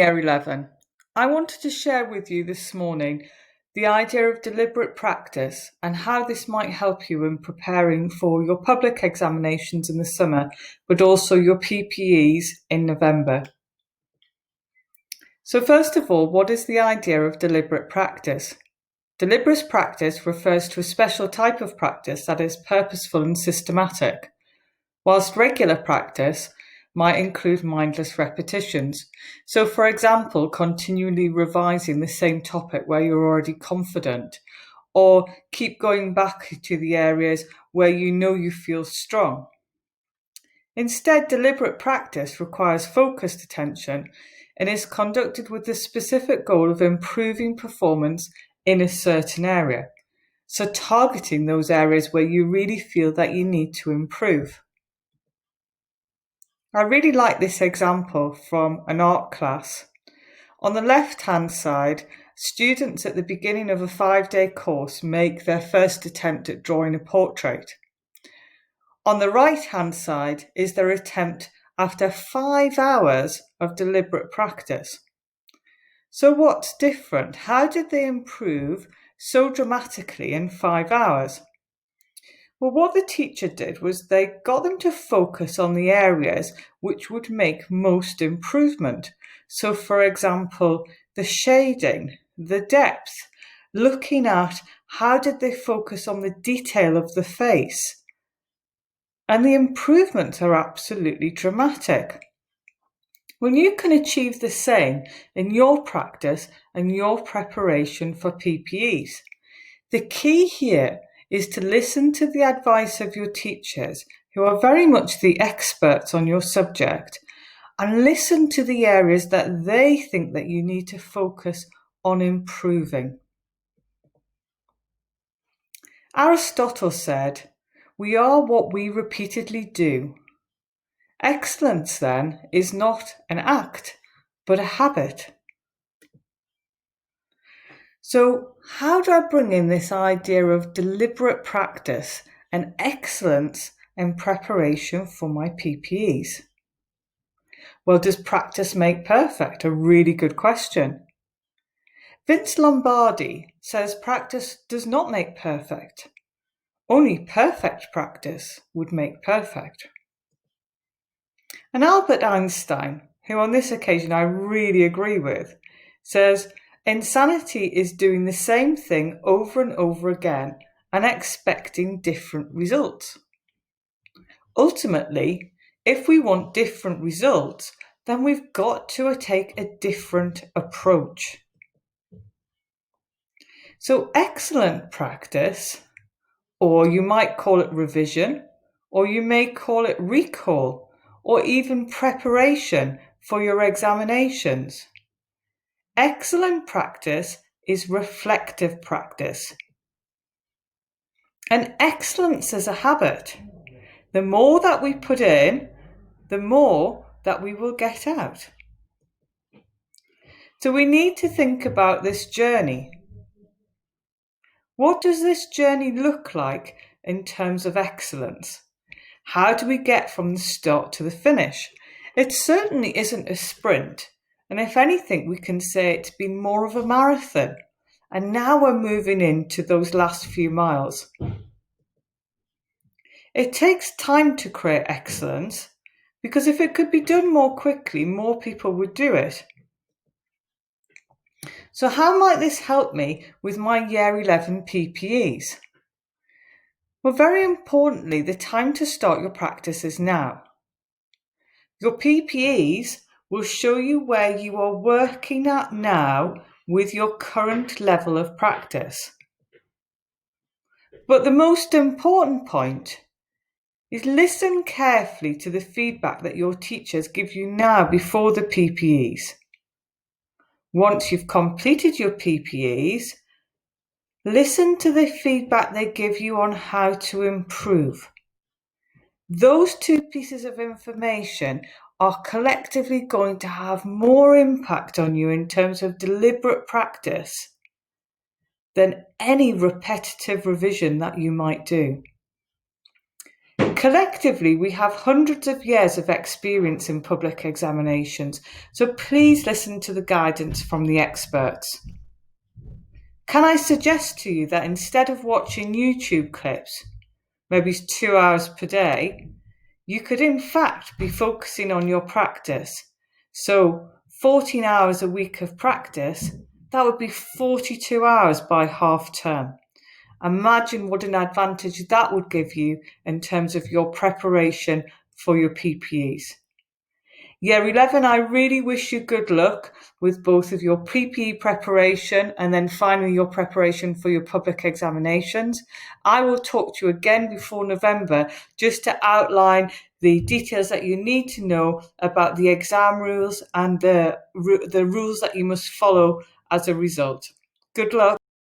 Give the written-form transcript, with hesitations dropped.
Year 11. I wanted to share with you this morning the idea of deliberate practice and how this might help you in preparing for your public examinations in the summer, but also your PPEs in November. So first of all, what is the idea of deliberate practice? Deliberate practice refers to a special type of practice that is purposeful and systematic, whilst regular practice might include mindless repetitions. So, for example, continually revising the same topic where you're already confident, or keep going back to the areas where you know you feel strong. Instead, deliberate practice requires focused attention and is conducted with the specific goal of improving performance in a certain area. So, targeting those areas where you really feel that you need to improve. I really like this example from an art class. On the left-hand side, students at the beginning of a 5-day course make their first attempt at drawing a portrait. On the right-hand side is their attempt after 5 hours of deliberate practice. So what's different? How did they improve so dramatically in 5 hours? Well, what the teacher did was they got them to focus on the areas which would make most improvement. So, for example, the shading, the depth, looking at how did they focus on the detail of the face. And the improvements are absolutely dramatic. When you can achieve the same in your practice and your preparation for PPEs, the key here is to listen to the advice of your teachers, who are very much the experts on your subject, and listen to the areas that they think that you need to focus on improving. Aristotle said, "We are what we repeatedly do." Excellence, then, is not an act, but a habit. So, how do I bring in this idea of deliberate practice and excellence in preparation for my PPEs? Well, does practice make perfect? A really good question. Vince Lombardi says practice does not make perfect. Only perfect practice would make perfect. And Albert Einstein, who on this occasion I really agree with, says, "Insanity is doing the same thing over and over again and expecting different results." Ultimately, if we want different results, then we've got to take a different approach. So excellent practice, or you might call it revision, or you may call it recall, or even preparation for your examinations. Excellent practice is reflective practice. And excellence is a habit. The more that we put in, the more that we will get out. So we need to think about this journey. What does this journey look like in terms of excellence? How do we get from the start to the finish? It certainly isn't a sprint. And if anything, we can say it's been more of a marathon. And now we're moving into those last few miles. It takes time to create excellence, because if it could be done more quickly, more people would do it. So how might this help me with my Year 11 PPEs? Well, very importantly, the time to start your practice is now. Your PPEs will show you where you are working at now with your current level of practice. But the most important point is listen carefully to the feedback that your teachers give you now before the PPEs. Once you've completed your PPEs, listen to the feedback they give you on how to improve. Those two pieces of information are collectively going to have more impact on you in terms of deliberate practice than any repetitive revision that you might do. Collectively, we have hundreds of years of experience in public examinations, so please listen to the guidance from the experts. Can I suggest to you that instead of watching YouTube clips, maybe 2 hours per day, you could in fact be focusing on your practice. So 14 hours a week of practice, that would be 42 hours by half term. Imagine what an advantage that would give you in terms of your preparation for your PPEs. Year 11, I really wish you good luck with both of your PPE preparation and then finally your preparation for your public examinations. I will talk to you again before November just to outline the details that you need to know about the exam rules and the rules that you must follow as a result. Good luck.